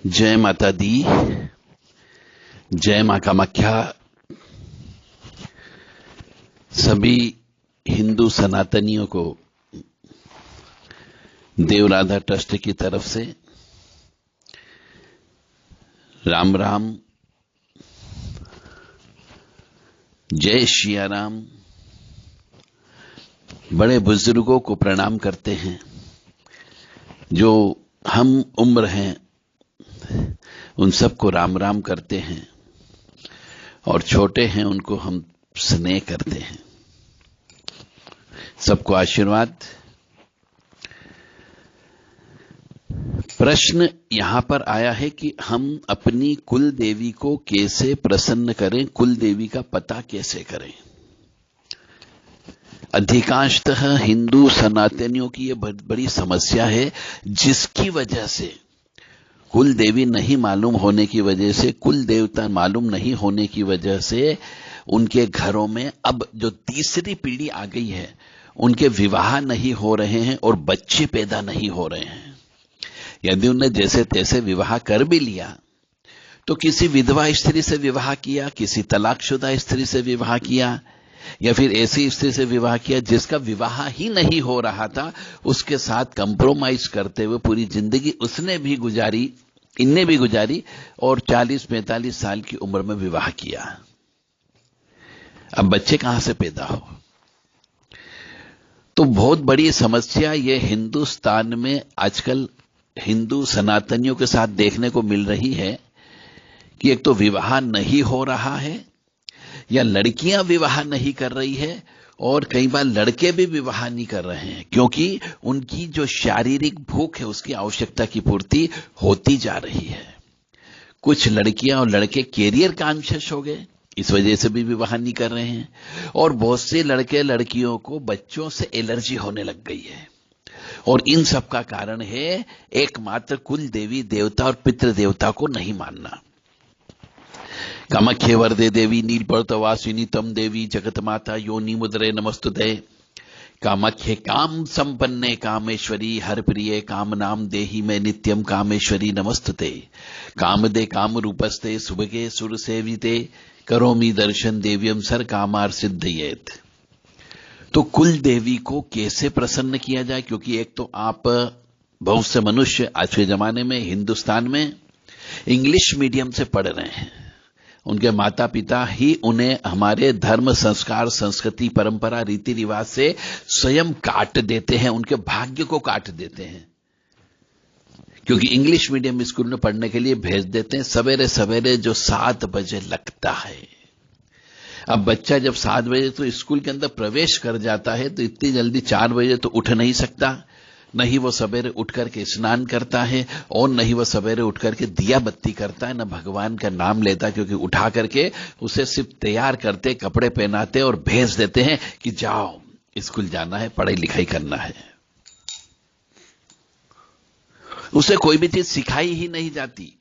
जय माता दी, जय मां कामाख्या। सभी हिंदू सनातनियों को देवराधा ट्रस्ट की तरफ से राम राम, जय शिया राम। बड़े बुजुर्गों को प्रणाम करते हैं। जो हम उम्र हैं उन सबको राम राम करते हैं और छोटे हैं उनको हम स्नेह करते हैं। सबको आशीर्वाद। प्रश्न यहां पर आया है कि हम अपनी कुल देवी को कैसे प्रसन्न करें, कुल देवी का पता कैसे करें। अधिकांशतः हिंदू सनातनियों की यह बड़ी समस्या है, जिसकी वजह से कुल देवी नहीं मालूम होने की वजह से, कुल देवता मालूम नहीं होने की वजह से उनके घरों में अब जो तीसरी पीढ़ी आ गई है उनके विवाह नहीं हो रहे हैं और बच्चे पैदा नहीं हो रहे हैं। यदि उन्हें जैसे तैसे विवाह कर भी लिया तो किसी विधवा स्त्री से विवाह किया, किसी तलाकशुदा स्त्री से विवाह किया, या फिर ऐसी स्त्री से विवाह किया जिसका विवाह ही नहीं हो रहा था, उसके साथ कंप्रोमाइज करते हुए पूरी जिंदगी उसने भी गुजारी, इनने भी गुजारी और 40-45 साल की उम्र में विवाह किया। अब बच्चे कहां से पैदा हो? तो बहुत बड़ी समस्या ये हिंदुस्तान में आजकल हिंदू सनातनियों के साथ देखने को मिल रही है कि एक तो विवाह नहीं हो रहा है, या लड़कियां विवाह नहीं कर रही है, और कई बार लड़के भी विवाह नहीं कर रहे हैं क्योंकि उनकी जो शारीरिक भूख है उसकी आवश्यकता की पूर्ति होती जा रही है। कुछ लड़कियां और लड़के कैरियर कॉन्शियस हो गए, इस वजह से भी विवाह नहीं कर रहे हैं, और बहुत से लड़के लड़कियों को बच्चों से एलर्जी होने लग गई है। और इन सब का कारण है एकमात्र कुल देवी देवता और पितृ देवता को नहीं मानना। कामाख्ये वरदे देवी नीलपर्वतवासिनी तम देवी जगत माता योनि मुद्रे नमस्तुते। कामाख्ये काम संपन्ने कामेश्वरी हर प्रिय काम नाम देहि में नित्यम कामेश्वरी नमस्तुते। कामदे काम रूपस्ते सुभगे सुर सेविते करोमि दर्शन देव्यम सर कामार सिद्धयेत। तो कुल देवी को कैसे प्रसन्न किया जाए? क्योंकि एक तो आप बहुत से मनुष्य आज के जमाने में हिंदुस्तान में इंग्लिश मीडियम से पढ़ रहे हैं। उनके माता पिता ही उन्हें हमारे धर्म, संस्कार, संस्कृति, परंपरा, रीति रिवाज से स्वयं काट देते हैं, उनके भाग्य को काट देते हैं। क्योंकि इंग्लिश मीडियम स्कूल में पढ़ने के लिए भेज देते हैं सवेरे सवेरे, जो 7 बजे लगता है। अब बच्चा जब 7 बजे तो स्कूल के अंदर प्रवेश कर जाता है तो इतनी जल्दी 4 बजे तो उठ नहीं सकता। नहीं वो सवेरे उठ करके स्नान करता है, और नहीं वो सवेरे उठ करके दिया बत्ती करता है, न भगवान का नाम लेता, क्योंकि उठा करके उसे सिर्फ तैयार करते, कपड़े पहनाते और भेज देते हैं कि जाओ स्कूल जाना है, पढ़ाई लिखाई करना है। उसे कोई भी चीज सिखाई ही नहीं जाती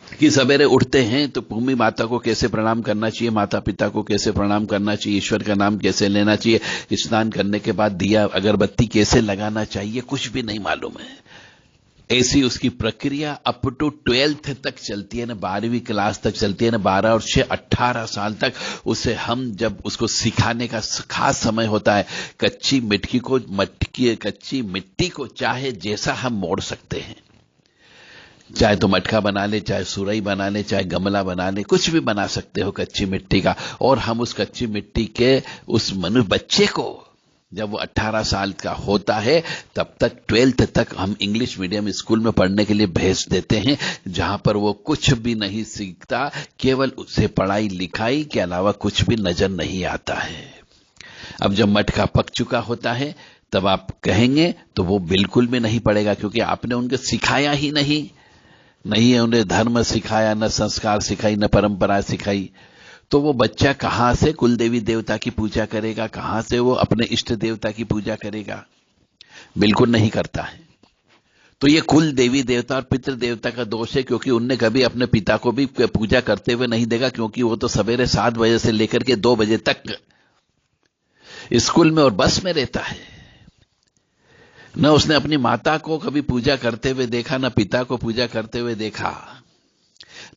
कि सवेरे उठते हैं तो भूमि माता को कैसे प्रणाम करना चाहिए, माता पिता को कैसे प्रणाम करना चाहिए, ईश्वर का नाम कैसे लेना चाहिए, स्नान करने के बाद दिया अगरबत्ती कैसे लगाना चाहिए, कुछ भी नहीं मालूम है। ऐसी उसकी प्रक्रिया अप टू 12th तक चलती है ना, 12वीं क्लास तक चलती है ना, 12 और 6 18 साल तक उसे हम जब उसको सिखाने का खास समय होता है। कच्ची मिट्टी को चाहे जैसा हम मोड़ सकते हैं, चाहे तो मटका बना ले, चाहे सुरई बना ले, चाहे गमला बना ले, कुछ भी बना सकते हो कच्ची मिट्टी का। और हम उस कच्ची मिट्टी के उस बच्चे को जब वो 18 साल का होता है तब तक 12th तक हम इंग्लिश मीडियम स्कूल में पढ़ने के लिए भेज देते हैं, जहां पर वो कुछ भी नहीं सीखता, केवल उसे पढ़ाई लिखाई के अलावा कुछ भी नजर नहीं आता है। अब जब मटका पक चुका होता है तब आप कहेंगे तो वो बिल्कुल भी नहीं पड़ेगा, क्योंकि आपने उनको सिखाया ही नहीं है, उन्हें धर्म सिखाया, न संस्कार सिखाई, न परंपरा सिखाई। तो वो बच्चा कहां से कुल देवी देवता की पूजा करेगा, कहां से वो अपने इष्ट देवता की पूजा करेगा? बिल्कुल नहीं करता है। तो ये कुल देवी देवता और पितृ देवता का दोष है, क्योंकि उनने कभी अपने पिता को भी पूजा करते हुए नहीं देखा, क्योंकि वो तो सवेरे 7 बजे से लेकर के 2 बजे तक स्कूल में और बस में रहता है। न उसने अपनी माता को कभी पूजा करते हुए देखा, न पिता को पूजा करते हुए देखा,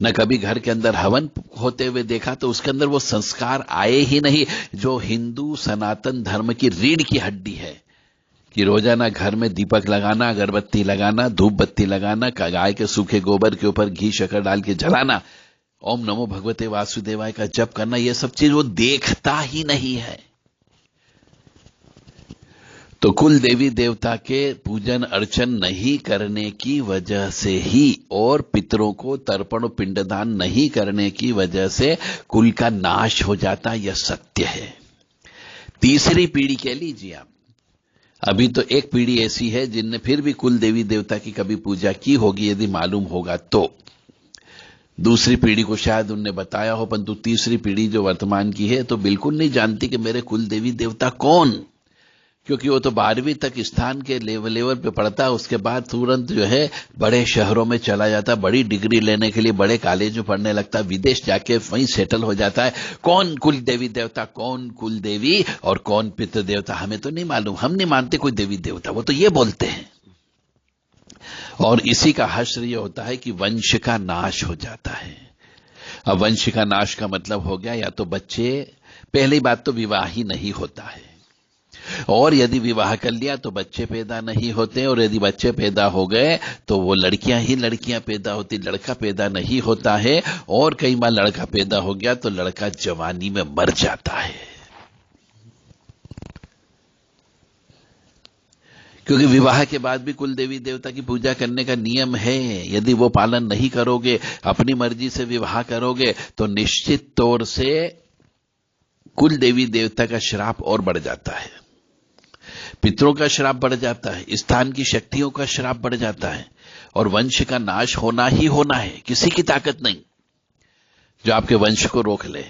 न कभी घर के अंदर हवन होते हुए देखा। तो उसके अंदर वो संस्कार आए ही नहीं जो हिंदू सनातन धर्म की रीढ़ की हड्डी है, कि रोजाना घर में दीपक लगाना, अगरबत्ती लगाना, धूप बत्ती लगाना, गाय के सूखे गोबर के ऊपर घी शक्कर डाल के जलाना, ओम नमो भगवते वासुदेवाय का जप करना, ये सब चीज वो देखता ही नहीं है। तो कुल देवी देवता के पूजन अर्चन नहीं करने की वजह से ही और पितरों को तर्पण पिंडदान नहीं करने की वजह से कुल का नाश हो जाता, यह सत्य है। तीसरी पीढ़ी कह लीजिए आप, अभी तो एक पीढ़ी ऐसी है जिनने फिर भी कुल देवी देवता की कभी पूजा की होगी, यदि मालूम होगा तो। दूसरी पीढ़ी को शायद उनने बताया हो, परंतु तीसरी पीढ़ी जो वर्तमान की है तो बिल्कुल नहीं जानती कि मेरे कुल देवी देवता कौन, क्योंकि वो तो 12वीं तक स्थान के लेवल पे पढ़ता है, उसके बाद तुरंत जो है बड़े शहरों में चला जाता, बड़ी डिग्री लेने के लिए बड़े कॉलेज में पढ़ने लगता, विदेश जाके वहीं सेटल हो जाता है। कौन कुल देवी देवता, कौन कुल देवी और कौन पितृ देवता, हमें तो नहीं मालूम, हम नहीं मानते कोई देवी देवता, वो तो ये बोलते हैं। और इसी का हश्र ये होता है कि वंश का नाश हो जाता है। अब वंश का नाश का मतलब हो गया या तो बच्चे, पहली बात तो विवाह ही नहीं होता है, और यदि विवाह कर लिया तो बच्चे पैदा नहीं होते, और यदि बच्चे पैदा हो गए तो वो लड़कियां ही लड़कियां पैदा होती, लड़का पैदा नहीं होता है। और कई बार लड़का पैदा हो गया तो लड़का जवानी में मर जाता है, क्योंकि विवाह के बाद भी कुल देवी देवता की पूजा करने का नियम है। यदि वो पालन नहीं करोगे, अपनी मर्जी से विवाह करोगे, तो निश्चित तौर से कुल देवी देवता का श्राप और बढ़ जाता है, पितरों का श्राप बढ़ जाता है, स्थान की शक्तियों का श्राप बढ़ जाता है, और वंश का नाश होना ही होना है। किसी की ताकत नहीं जो आपके वंश को रोक ले।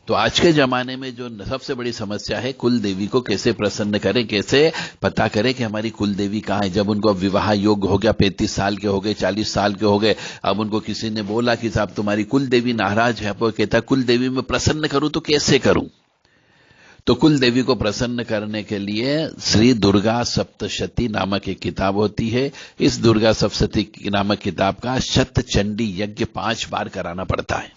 तो आज के जमाने में जो सबसे बड़ी समस्या है, कुल देवी को कैसे प्रसन्न करें, कैसे पता करें कि हमारी कुल देवी कहां है। जब उनको विवाह योग्य हो गया, 35 साल के हो गए, 40 साल के हो गए, अब उनको किसी ने बोला कि साहब तुम्हारी कुल देवी नाराज है, वो कहता कुल देवी में प्रसन्न करूं तो कैसे करूं। तो कुल देवी को प्रसन्न करने के लिए श्री दुर्गा सप्तशती नामक एक किताब होती है। इस दुर्गा सप्तशती नामक किताब का शतचंडी यज्ञ 5 बार कराना पड़ता है।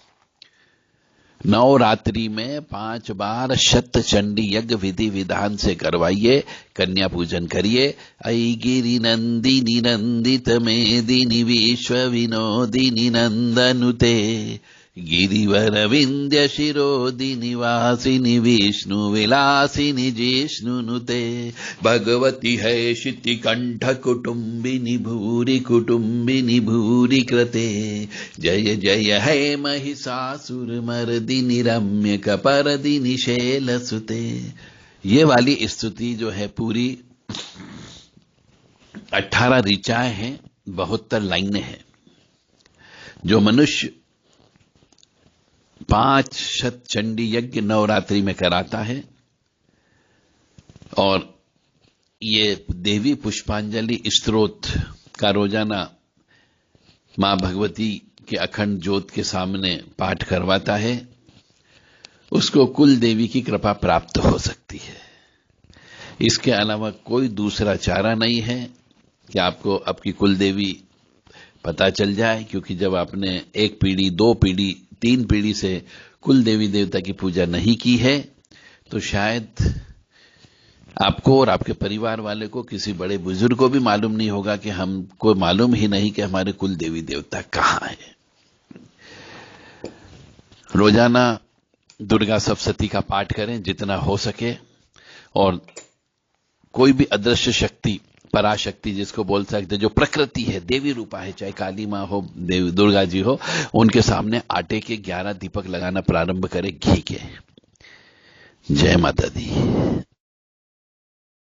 नवरात्रि में 5 बार शतचंडी यज्ञ विधि विधान से करवाइए, कन्या पूजन करिए। ऐ गिरि नंदिनी नंदित मेदिनी विश्व विनोदिनी नंदनुते, गिरिवर विंध्य शिरोदिनी वासिनी विष्णु विलासिनी जिष्णुनुते, भगवती है शिति कंठ कुटुंबिनी भूरि कुटुंबिनी भूरि कृते, जय जय है महिषासुर मर्दिनी रम्य कपर्दिनी शैलसुते। ये वाली स्तुति जो है पूरी 18 ऋचाएं हैं, 72 लाइनें हैं। जो मनुष्य 5 शतचंडी यज्ञ नवरात्रि में कराता है, और ये देवी पुष्पांजलि स्तोत्र का रोजाना मां भगवती के अखंड ज्योत के सामने पाठ करवाता है, उसको कुल देवी की कृपा प्राप्त हो सकती है। इसके अलावा कोई दूसरा चारा नहीं है कि आपको आपकी कुल देवी पता चल जाए, क्योंकि जब आपने 1 पीढ़ी, 2 पीढ़ी, 3 पीढ़ी से कुल देवी देवता की पूजा नहीं की है, तो शायद आपको और आपके परिवार वाले को, किसी बड़े बुजुर्ग को भी मालूम नहीं होगा कि हमको मालूम ही नहीं कि हमारे कुल देवी देवता कहां है। रोजाना दुर्गा सप्तशती का पाठ करें जितना हो सके, और कोई भी अदृश्य शक्ति, पराशक्ति जिसको बोल सकते, जो प्रकृति है, देवी रूपा है, चाहे काली मां हो, देवी दुर्गा जी हो, उनके सामने आटे के 11 दीपक लगाना प्रारंभ करें घी के। जय माता दी।